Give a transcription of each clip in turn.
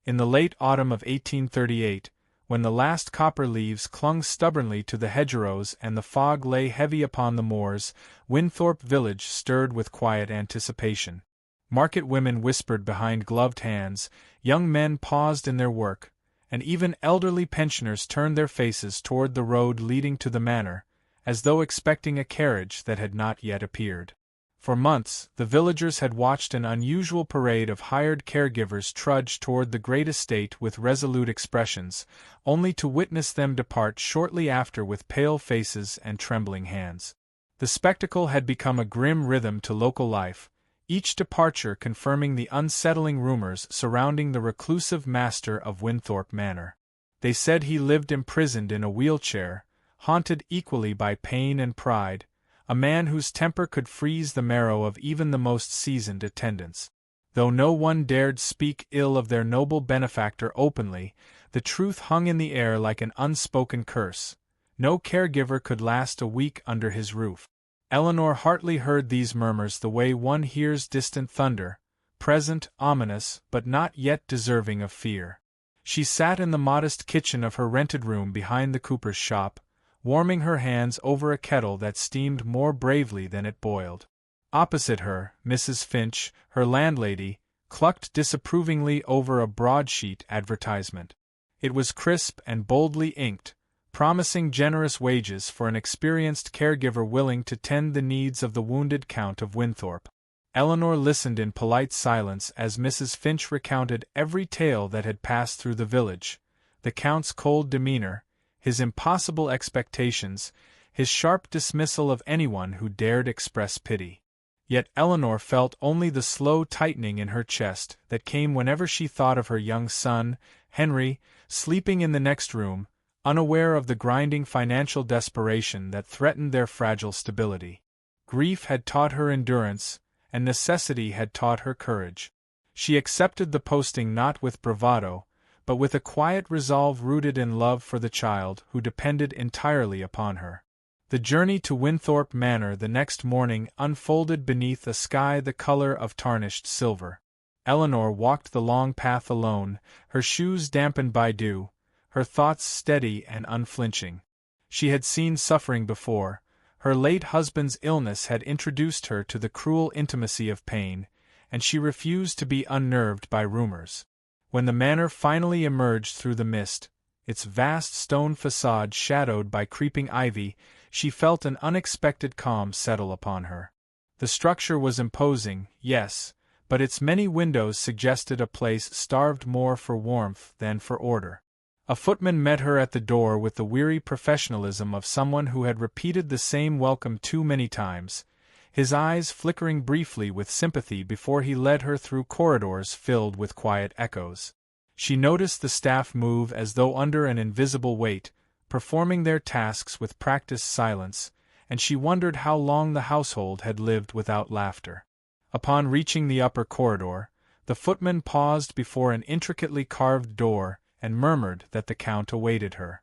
In the late autumn of 1838, when the last copper leaves clung stubbornly to the hedgerows and the fog lay heavy upon the moors, Wynthorpe village stirred with quiet anticipation. Market women whispered behind gloved hands, young men paused in their work, and even elderly pensioners turned their faces toward the road leading to the manor, as though expecting a carriage that had not yet appeared. For months, the villagers had watched an unusual parade of hired caregivers trudge toward the great estate with resolute expressions, only to witness them depart shortly after with pale faces and trembling hands. The spectacle had become a grim rhythm to local life, each departure confirming the unsettling rumors surrounding the reclusive master of Wynthorpe Manor. They said he lived imprisoned in a wheelchair, haunted equally by pain and pride, a man whose temper could freeze the marrow of even the most seasoned attendants. Though no one dared speak ill of their noble benefactor openly, the truth hung in the air like an unspoken curse. No caregiver could last a week under his roof. Eleanor Hartley heard these murmurs the way one hears distant thunder, present, ominous, but not yet deserving of fear. She sat in the modest kitchen of her rented room behind the cooper's shop, warming her hands over a kettle that steamed more bravely than it boiled. Opposite her, Mrs. Finch, her landlady, clucked disapprovingly over a broadsheet advertisement. It was crisp and boldly inked, promising generous wages for an experienced caregiver willing to tend the needs of the wounded Count of Wynthorpe. Eleanor listened in polite silence as Mrs. Finch recounted every tale that had passed through the village, the Count's cold demeanor, his impossible expectations, his sharp dismissal of anyone who dared express pity. Yet Eleanor felt only the slow tightening in her chest that came whenever she thought of her young son, Henry, sleeping in the next room, unaware of the grinding financial desperation that threatened their fragile stability. Grief had taught her endurance, and necessity had taught her courage. She accepted the posting not with bravado, but with a quiet resolve rooted in love for the child who depended entirely upon her. The journey to Wynthorpe Manor the next morning unfolded beneath a sky the color of tarnished silver. Eleanor walked the long path alone, her shoes dampened by dew, her thoughts steady and unflinching. She had seen suffering before. Her late husband's illness had introduced her to the cruel intimacy of pain, and she refused to be unnerved by rumors. When the manor finally emerged through the mist, its vast stone facade shadowed by creeping ivy, she felt an unexpected calm settle upon her. The structure was imposing, yes, but its many windows suggested a place starved more for warmth than for order. A footman met her at the door with the weary professionalism of someone who had repeated the same welcome too many times, his eyes flickering briefly with sympathy before he led her through corridors filled with quiet echoes. She noticed the staff move as though under an invisible weight, performing their tasks with practiced silence, and she wondered how long the household had lived without laughter. Upon reaching the upper corridor, the footman paused before an intricately carved door and murmured that the Count awaited her.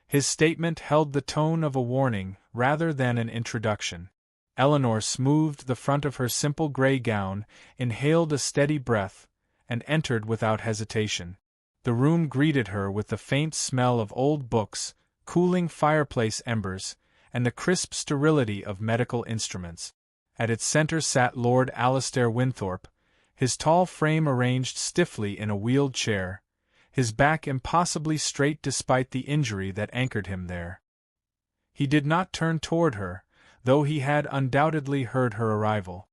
His statement held the tone of a warning rather than an introduction. Eleanor smoothed the front of her simple gray gown, inhaled a steady breath, and entered without hesitation. The room greeted her with the faint smell of old books, cooling fireplace embers, and the crisp sterility of medical instruments. At its center sat Lord Alastair Wynthorpe, his tall frame arranged stiffly in a wheeled chair, his back impossibly straight despite the injury that anchored him there. He did not turn toward her, though he had undoubtedly heard her arrival.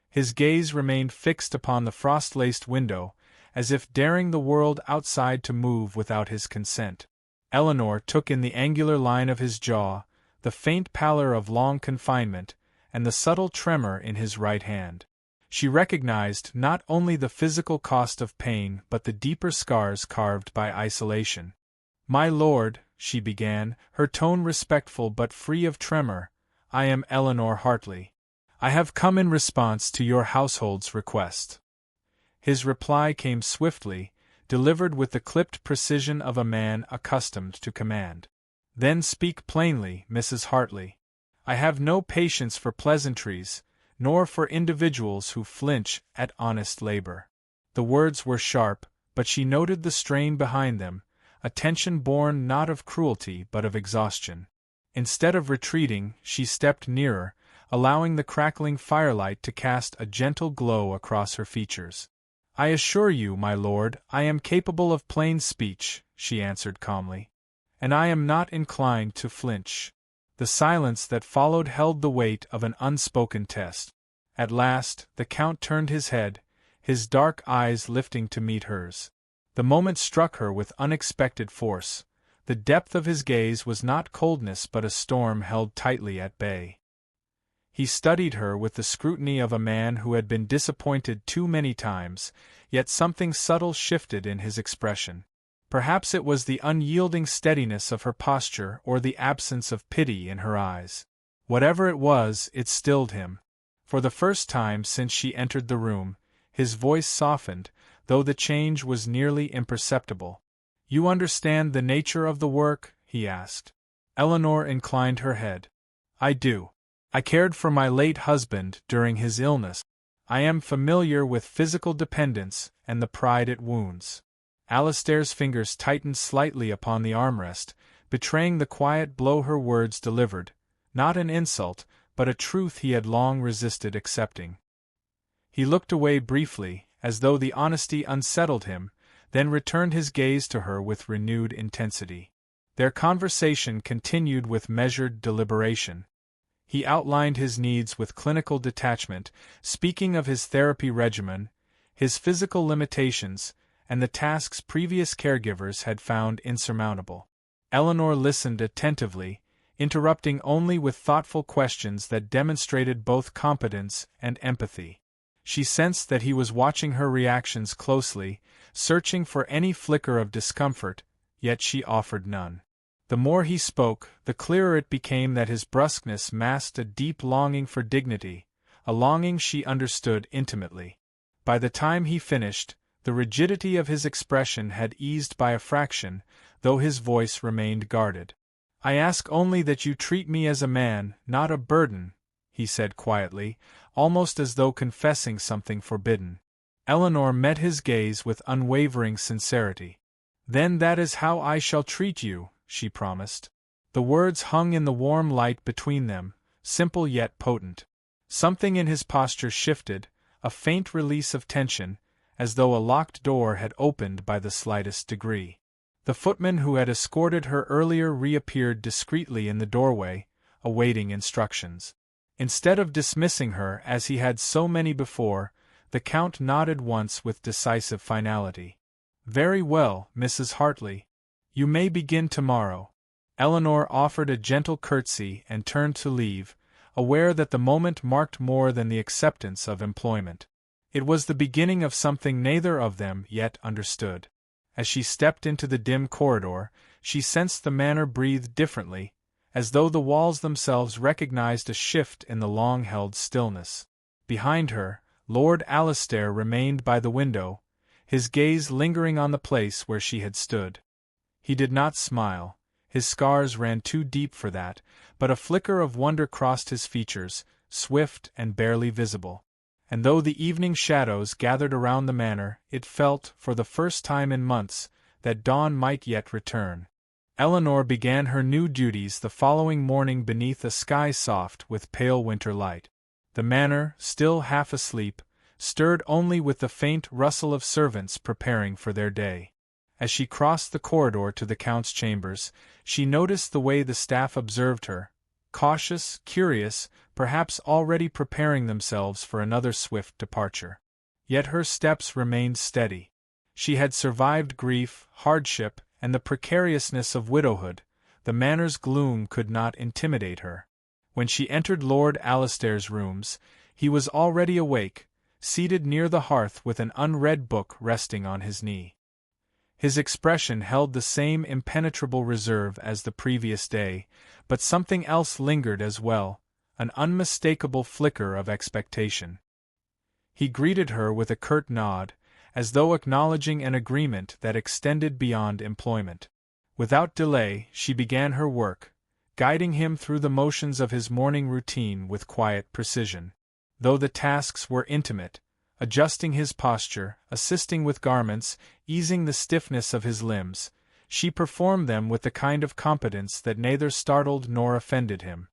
His gaze remained fixed upon the frost-laced window, as if daring the world outside to move without his consent. Eleanor took in the angular line of his jaw, the faint pallor of long confinement, and the subtle tremor in his right hand. She recognized not only the physical cost of pain but the deeper scars carved by isolation. "My lord," she began, her tone respectful but free of tremor, "I am Eleanor Hartley. I have come in response to your household's request." His reply came swiftly, delivered with the clipped precision of a man accustomed to command. "Then speak plainly, Mrs. Hartley. I have no patience for pleasantries, nor for individuals who flinch at honest labor." The words were sharp, but she noted the strain behind them, a tension born not of cruelty but of exhaustion. Instead of retreating, she stepped nearer, allowing the crackling firelight to cast a gentle glow across her features. "I assure you, my lord, I am capable of plain speech," she answered calmly. "And I am not inclined to flinch." The silence that followed held the weight of an unspoken test. At last, the Count turned his head, his dark eyes lifting to meet hers. The moment struck her with unexpected force. The depth of his gaze was not coldness but a storm held tightly at bay. He studied her with the scrutiny of a man who had been disappointed too many times, yet something subtle shifted in his expression. Perhaps it was the unyielding steadiness of her posture or the absence of pity in her eyes. Whatever it was, it stilled him. For the first time since she entered the room, his voice softened, though the change was nearly imperceptible. "You understand the nature of the work?" he asked. Eleanor inclined her head. "I do. I cared for my late husband during his illness. I am familiar with physical dependence and the pride it wounds." Alastair's fingers tightened slightly upon the armrest, betraying the quiet blow her words delivered, not an insult, but a truth he had long resisted accepting. He looked away briefly, as though the honesty unsettled him, then returned his gaze to her with renewed intensity. Their conversation continued with measured deliberation. He outlined his needs with clinical detachment, speaking of his therapy regimen, his physical limitations, and the tasks previous caregivers had found insurmountable. Eleanor listened attentively, interrupting only with thoughtful questions that demonstrated both competence and empathy. She sensed that he was watching her reactions closely, searching for any flicker of discomfort, yet she offered none. The more he spoke, the clearer it became that his brusqueness masked a deep longing for dignity, a longing she understood intimately. By the time he finished, the rigidity of his expression had eased by a fraction, though his voice remained guarded. "I ask only that you treat me as a man, not a burden," he said quietly, almost as though confessing something forbidden. Eleanor met his gaze with unwavering sincerity. "Then that is how I shall treat you," she promised. The words hung in the warm light between them, simple yet potent. Something in his posture shifted, a faint release of tension, as though a locked door had opened by the slightest degree. The footman who had escorted her earlier reappeared discreetly in the doorway, awaiting instructions. Instead of dismissing her as he had so many before, the Count nodded once with decisive finality. "Very well, Mrs. Hartley. You may begin tomorrow." Eleanor offered a gentle curtsy and turned to leave, aware that the moment marked more than the acceptance of employment. It was the beginning of something neither of them yet understood. As she stepped into the dim corridor, she sensed the manor breathe differently, as though the walls themselves recognized a shift in the long-held stillness. Behind her, Lord Alastair remained by the window, his gaze lingering on the place where she had stood. He did not smile, his scars ran too deep for that, but a flicker of wonder crossed his features, swift and barely visible. And though the evening shadows gathered around the manor, it felt, for the first time in months, that dawn might yet return. Eleanor began her new duties the following morning beneath a sky soft with pale winter light. The manor, still half asleep, stirred only with the faint rustle of servants preparing for their day. As she crossed the corridor to the Count's chambers, she noticed the way the staff observed her, cautious, curious, perhaps already preparing themselves for another swift departure. Yet her steps remained steady. She had survived grief, hardship, and the precariousness of widowhood. The manor's gloom could not intimidate her. When she entered Lord Alastair's rooms, he was already awake, seated near the hearth with an unread book resting on his knee. His expression held the same impenetrable reserve as the previous day, but something else lingered as well, an unmistakable flicker of expectation. He greeted her with a curt nod, as though acknowledging an agreement that extended beyond employment. Without delay, she began her work, guiding him through the motions of his morning routine with quiet precision. Though the tasks were intimate, adjusting his posture, assisting with garments, easing the stiffness of his limbs. She performed them with the kind of competence that neither startled nor offended him.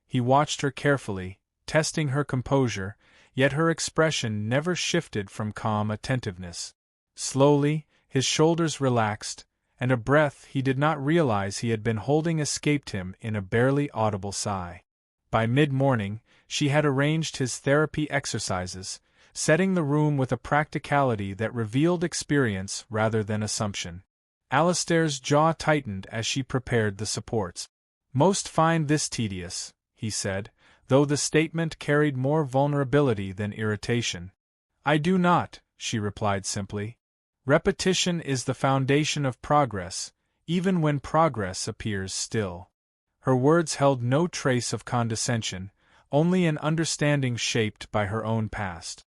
He watched her carefully, testing her composure, yet her expression never shifted from calm attentiveness. Slowly, his shoulders relaxed, and a breath he did not realize he had been holding escaped him in a barely audible sigh. By mid-morning, she had arranged his therapy exercises, setting the room with a practicality that revealed experience rather than assumption. Alistair's jaw tightened as she prepared the supports. "Most find this tedious," he said, though the statement carried more vulnerability than irritation. "I do not," she replied simply. "Repetition is the foundation of progress, even when progress appears still." Her words held no trace of condescension, only an understanding shaped by her own past.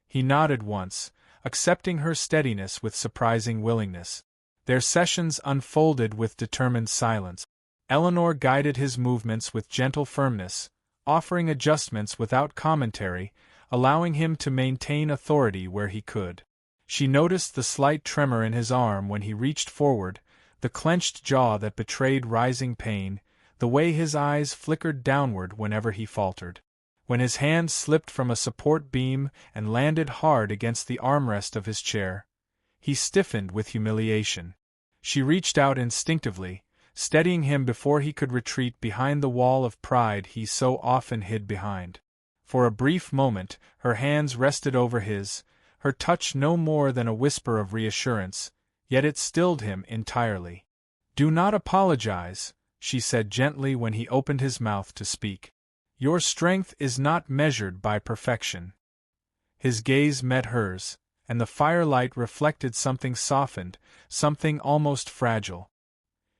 He nodded once, accepting her steadiness with surprising willingness. Their sessions unfolded with determined silence. Eleanor guided his movements with gentle firmness, offering adjustments without commentary, allowing him to maintain authority where he could. She noticed the slight tremor in his arm when he reached forward, the clenched jaw that betrayed rising pain, the way his eyes flickered downward whenever he faltered. When his hand slipped from a support beam and landed hard against the armrest of his chair, he stiffened with humiliation. She reached out instinctively, steadying him before he could retreat behind the wall of pride he so often hid behind. For a brief moment, her hands rested over his, her touch no more than a whisper of reassurance, yet it stilled him entirely. "Do not apologize," she said gently when he opened his mouth to speak. "Your strength is not measured by perfection." His gaze met hers, and the firelight reflected something softened, something almost fragile.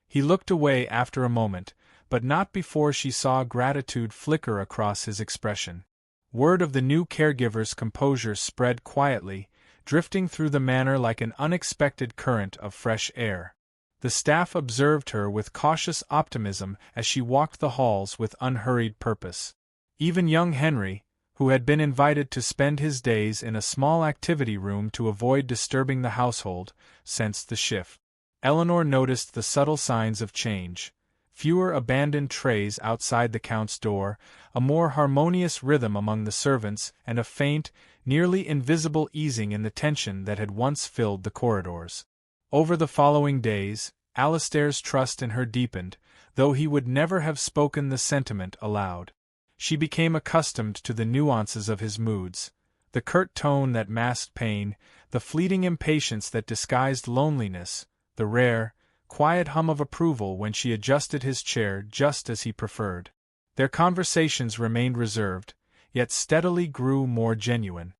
He looked away after a moment, but not before she saw gratitude flicker across his expression. Word of the new caregiver's composure spread quietly, drifting through the manor like an unexpected current of fresh air. The staff observed her with cautious optimism as she walked the halls with unhurried purpose. Even young Henry, who had been invited to spend his days in a small activity room to avoid disturbing the household, sensed the shift. Eleanor noticed the subtle signs of change: fewer abandoned trays outside the Count's door, a more harmonious rhythm among the servants, and a faint, nearly invisible easing in the tension that had once filled the corridors. Over the following days, Alistair's trust in her deepened, though he would never have spoken the sentiment aloud. She became accustomed to the nuances of his moods, the curt tone that masked pain, the fleeting impatience that disguised loneliness, the rare, quiet hum of approval when she adjusted his chair just as he preferred. Their conversations remained reserved, yet steadily grew more genuine.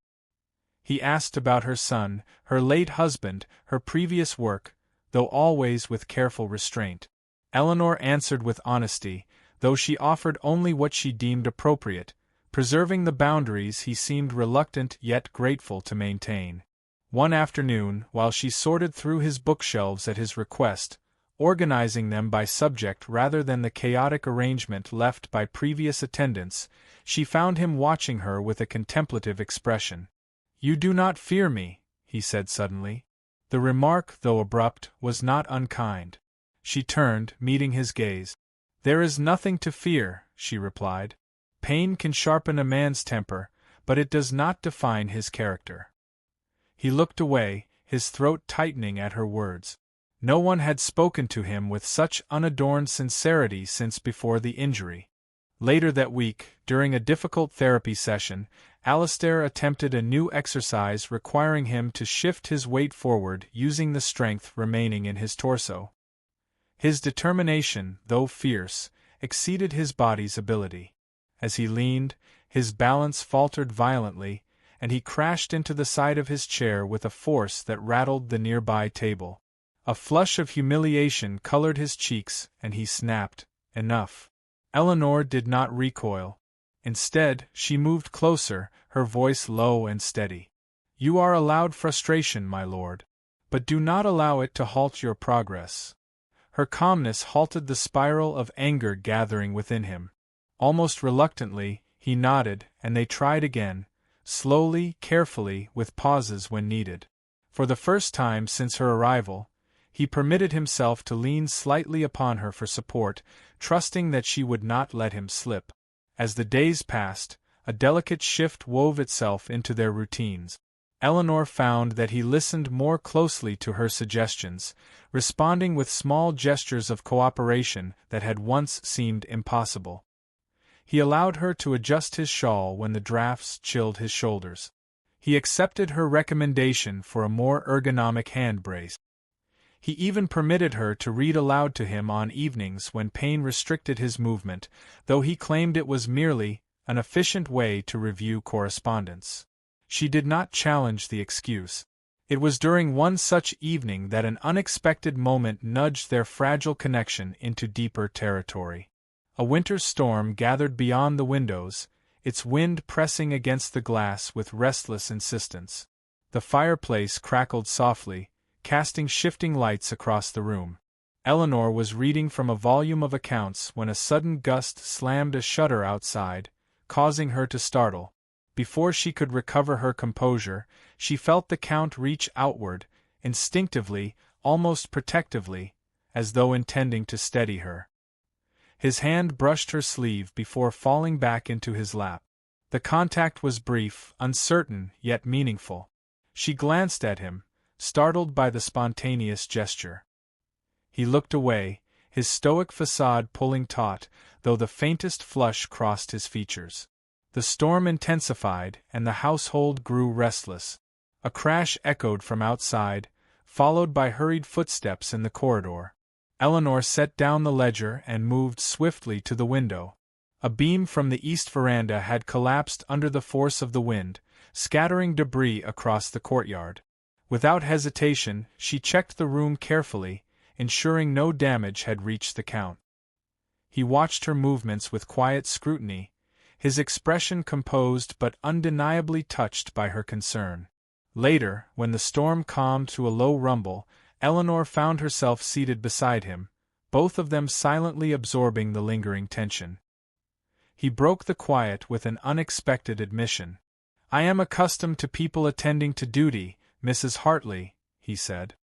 He asked about her son, her late husband, her previous work, though always with careful restraint. Eleanor answered with honesty, though she offered only what she deemed appropriate, preserving the boundaries he seemed reluctant yet grateful to maintain. One afternoon, while she sorted through his bookshelves at his request, organizing them by subject rather than the chaotic arrangement left by previous attendants, she found him watching her with a contemplative expression. "You do not fear me," he said suddenly. The remark, though abrupt, was not unkind. She turned, meeting his gaze. "There is nothing to fear," she replied. "Pain can sharpen a man's temper, but it does not define his character." He looked away, his throat tightening at her words. No one had spoken to him with such unadorned sincerity since before the injury. Later that week, during a difficult therapy session, Alistair attempted a new exercise requiring him to shift his weight forward using the strength remaining in his torso. His determination, though fierce, exceeded his body's ability. As he leaned, his balance faltered violently, and he crashed into the side of his chair with a force that rattled the nearby table. A flush of humiliation colored his cheeks, and he snapped, "Enough." Eleanor did not recoil. Instead, she moved closer, her voice low and steady. "You are allowed frustration, my lord. But do not allow it to halt your progress." Her calmness halted the spiral of anger gathering within him. Almost reluctantly, he nodded, and they tried again, slowly, carefully, with pauses when needed. For the first time since her arrival, he permitted himself to lean slightly upon her for support, trusting that she would not let him slip. As the days passed, a delicate shift wove itself into their routines. Eleanor found that he listened more closely to her suggestions, responding with small gestures of cooperation that had once seemed impossible. He allowed her to adjust his shawl when the drafts chilled his shoulders. He accepted her recommendation for a more ergonomic hand brace. He even permitted her to read aloud to him on evenings when pain restricted his movement, though he claimed it was merely an efficient way to review correspondence. She did not challenge the excuse. It was during one such evening that an unexpected moment nudged their fragile connection into deeper territory. A winter storm gathered beyond the windows, its wind pressing against the glass with restless insistence. The fireplace crackled softly, casting shifting lights across the room. Eleanor was reading from a volume of accounts when a sudden gust slammed a shutter outside, causing her to startle. Before she could recover her composure, she felt the Count reach outward, instinctively, almost protectively, as though intending to steady her. His hand brushed her sleeve before falling back into his lap. The contact was brief, uncertain, yet meaningful. She glanced at him, startled by the spontaneous gesture. He looked away, his stoic facade pulling taut, though the faintest flush crossed his features. The storm intensified, and the household grew restless. A crash echoed from outside, followed by hurried footsteps in the corridor. Eleanor set down the ledger and moved swiftly to the window. A beam from the east veranda had collapsed under the force of the wind, scattering debris across the courtyard. Without hesitation, she checked the room carefully, ensuring no damage had reached the Count. He watched her movements with quiet scrutiny, his expression composed but undeniably touched by her concern. Later, when the storm calmed to a low rumble, Eleanor found herself seated beside him, both of them silently absorbing the lingering tension. He broke the quiet with an unexpected admission. "I am accustomed to people attending to duty, Mrs. Hartley," he said.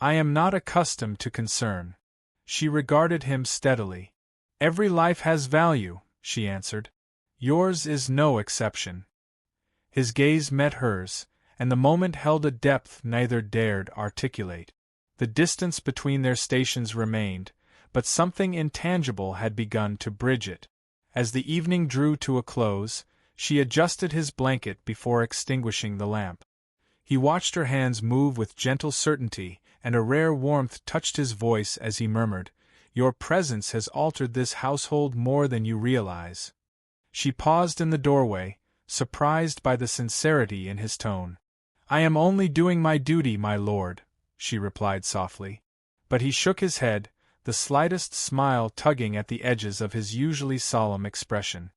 "I am not accustomed to concern." She regarded him steadily. "Every life has value," she answered. "Yours is no exception." His gaze met hers, and the moment held a depth neither dared articulate. The distance between their stations remained, but something intangible had begun to bridge it. As the evening drew to a close, she adjusted his blanket before extinguishing the lamp. He watched her hands move with gentle certainty, and a rare warmth touched his voice as he murmured, "Your presence has altered this household more than you realize." She paused in the doorway, surprised by the sincerity in his tone. "I am only doing my duty, my lord," she replied softly. But he shook his head, the slightest smile tugging at the edges of his usually solemn expression.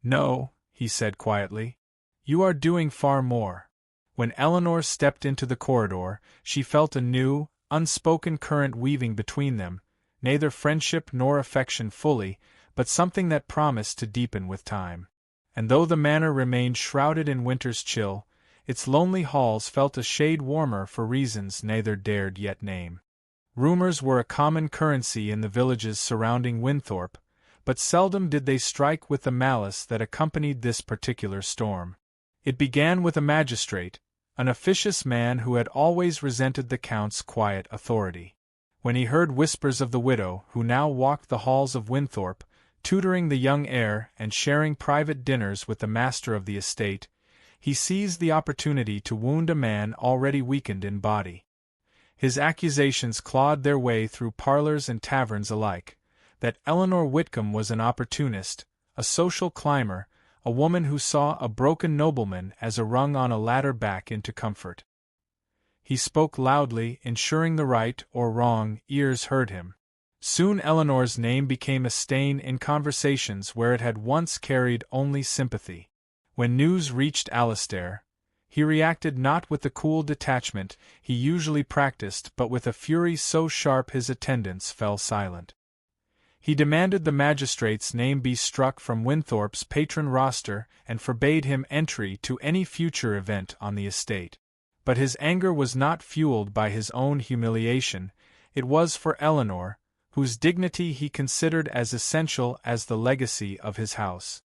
"No," he said quietly. "You are doing far more." When Eleanor stepped into the corridor, she felt a new, unspoken current weaving between them, neither friendship nor affection fully, but something that promised to deepen with time. And though the manor remained shrouded in winter's chill, its lonely halls felt a shade warmer for reasons neither dared yet name. Rumors were a common currency in the villages surrounding Wynthorpe, but seldom did they strike with the malice that accompanied this particular storm. It began with a magistrate, an officious man who had always resented the Count's quiet authority. When he heard whispers of the widow who now walked the halls of Wynthorpe, tutoring the young heir and sharing private dinners with the master of the estate, he seized the opportunity to wound a man already weakened in body. His accusations clawed their way through parlors and taverns alike, that Eleanor Whitcomb was an opportunist, a social climber, a woman who saw a broken nobleman as a rung on a ladder back into comfort. He spoke loudly, ensuring the right or wrong ears heard him. Soon Eleanor's name became a stain in conversations where it had once carried only sympathy. When news reached Alistair, he reacted not with the cool detachment he usually practiced but with a fury so sharp his attendants fell silent. He demanded the magistrate's name be struck from Wynthorpe's patron roster and forbade him entry to any future event on the estate. But his anger was not fueled by his own humiliation, it was for Eleanor, whose dignity he considered as essential as the legacy of his house.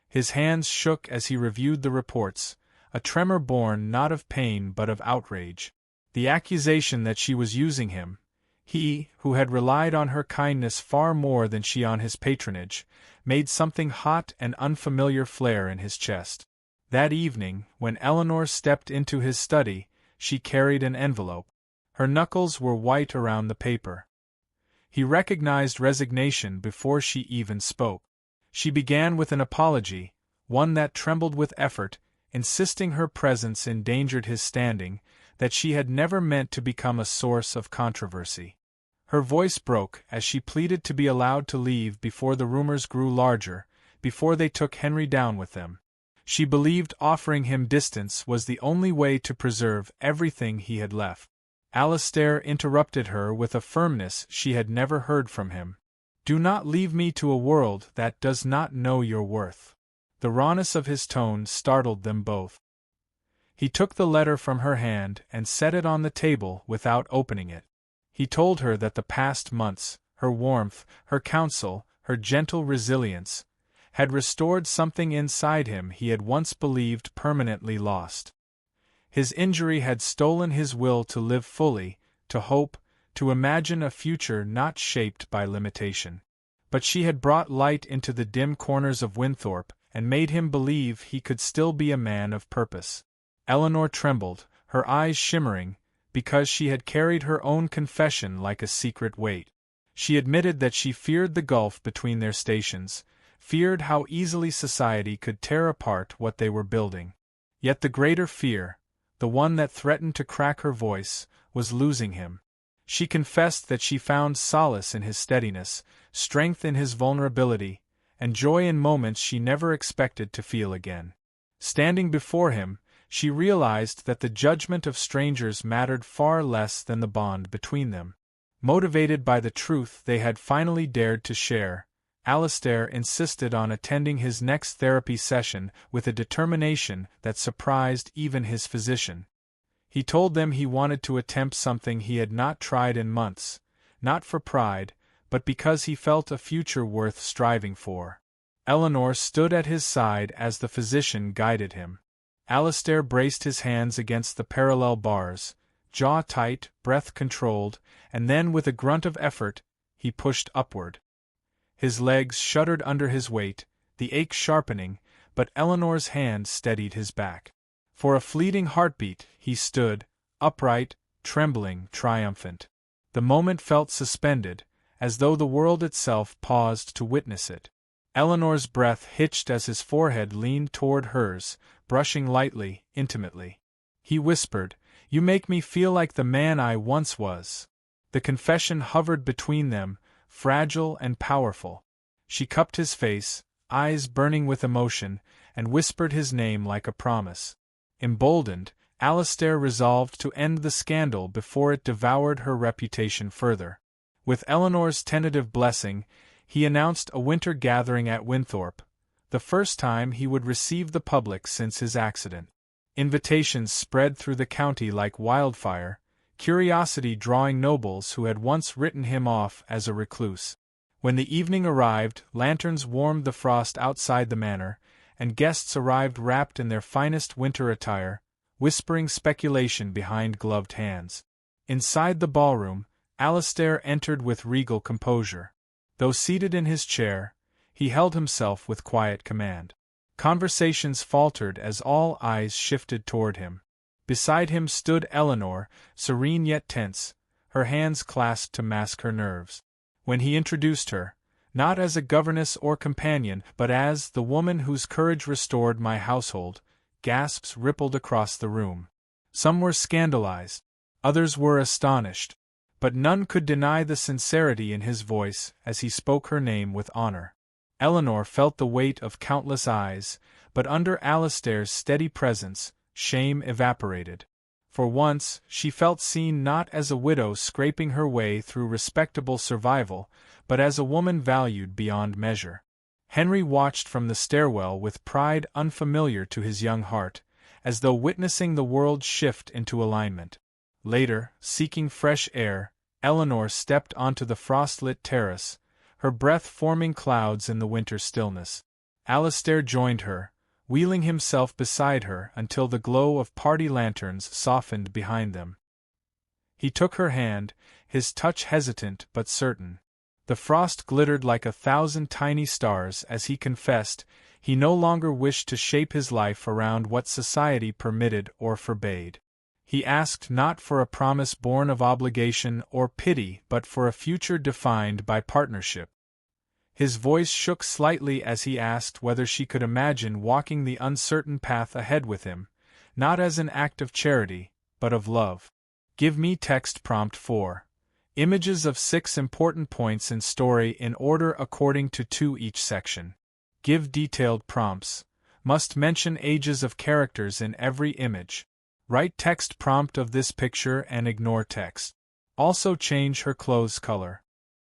His hands shook as he reviewed the reports, a tremor born not of pain but of outrage. The accusation that she was using him, he, who had relied on her kindness far more than she on his patronage, made something hot and unfamiliar flare in his chest. That evening, when Eleanor stepped into his study, she carried an envelope. Her knuckles were white around the paper. He recognized resignation before she even spoke. She began with an apology, one that trembled with effort, insisting her presence endangered his standing, that she had never meant to become a source of controversy. Her voice broke as she pleaded to be allowed to leave before the rumors grew larger, before they took Henry down with them. She believed offering him distance was the only way to preserve everything he had left. Alistair interrupted her with a firmness she had never heard from him. "Do not leave me to a world that does not know your worth." The rawness of his tone startled them both. He took the letter from her hand and set it on the table without opening it. He told her that the past months, her warmth, her counsel, her gentle resilience, had restored something inside him he had once believed permanently lost. His injury had stolen his will to live fully, to hope, to imagine a future not shaped by limitation. But she had brought light into the dim corners of Wynthorpe and made him believe he could still be a man of purpose. Eleanor trembled, her eyes shimmering, because she had carried her own confession like a secret weight. She admitted that she feared the gulf between their stations, feared how easily society could tear apart what they were building. Yet the greater fear, the one that threatened to crack her voice, was losing him. She confessed that she found solace in his steadiness, strength in his vulnerability, and joy in moments she never expected to feel again. Standing before him, she realized that the judgment of strangers mattered far less than the bond between them. Motivated by the truth they had finally dared to share, Alistair insisted on attending his next therapy session with a determination that surprised even his physician. He told them he wanted to attempt something he had not tried in months, not for pride, but because he felt a future worth striving for. Eleanor stood at his side as the physician guided him. Alistair braced his hands against the parallel bars, jaw tight, breath controlled, and then with a grunt of effort, he pushed upward. His legs shuddered under his weight, the ache sharpening, but Eleanor's hand steadied his back. For a fleeting heartbeat, he stood, upright, trembling, triumphant. The moment felt suspended, as though the world itself paused to witness it. Eleanor's breath hitched as his forehead leaned toward hers, brushing lightly, intimately. He whispered, "You make me feel like the man I once was." The confession hovered between them, fragile and powerful. She cupped his face, eyes burning with emotion, and whispered his name like a promise. Emboldened, Alistair resolved to end the scandal before it devoured her reputation further. With Eleanor's tentative blessing, he announced a winter gathering at Wynthorpe, the first time he would receive the public since his accident. Invitations spread through the county like wildfire, curiosity drawing nobles who had once written him off as a recluse. When the evening arrived, lanterns warmed the frost outside the manor, and guests arrived wrapped in their finest winter attire, whispering speculation behind gloved hands. Inside the ballroom, Alistair entered with regal composure. Though seated in his chair, he held himself with quiet command. Conversations faltered as all eyes shifted toward him. Beside him stood Eleanor, serene yet tense, her hands clasped to mask her nerves. When he introduced her, not as a governess or companion, but as the woman whose courage restored my household, gasps rippled across the room. Some were scandalized, others were astonished, but none could deny the sincerity in his voice as he spoke her name with honor. Eleanor felt the weight of countless eyes, but under Alistair's steady presence, shame evaporated. For once, she felt seen not as a widow scraping her way through respectable survival, but as a woman valued beyond measure. Henry watched from the stairwell with pride unfamiliar to his young heart, as though witnessing the world shift into alignment. Later, seeking fresh air, Eleanor stepped onto the frost-lit terrace, her breath forming clouds in the winter stillness. Alastair joined her, wheeling himself beside her until the glow of party lanterns softened behind them. He took her hand, his touch hesitant but certain. The frost glittered like 1,000 tiny stars as he confessed he no longer wished to shape his life around what society permitted or forbade. He asked not for a promise born of obligation or pity but for a future defined by partnership. His voice shook slightly as he asked whether she could imagine walking the uncertain path ahead with him, not as an act of charity, but of love. Give me text prompt 4. Images of 6 important points in story in order according to 2 each section. Give detailed prompts. Must mention ages of characters in every image. Write text prompt of this picture and ignore text. Also change her clothes color.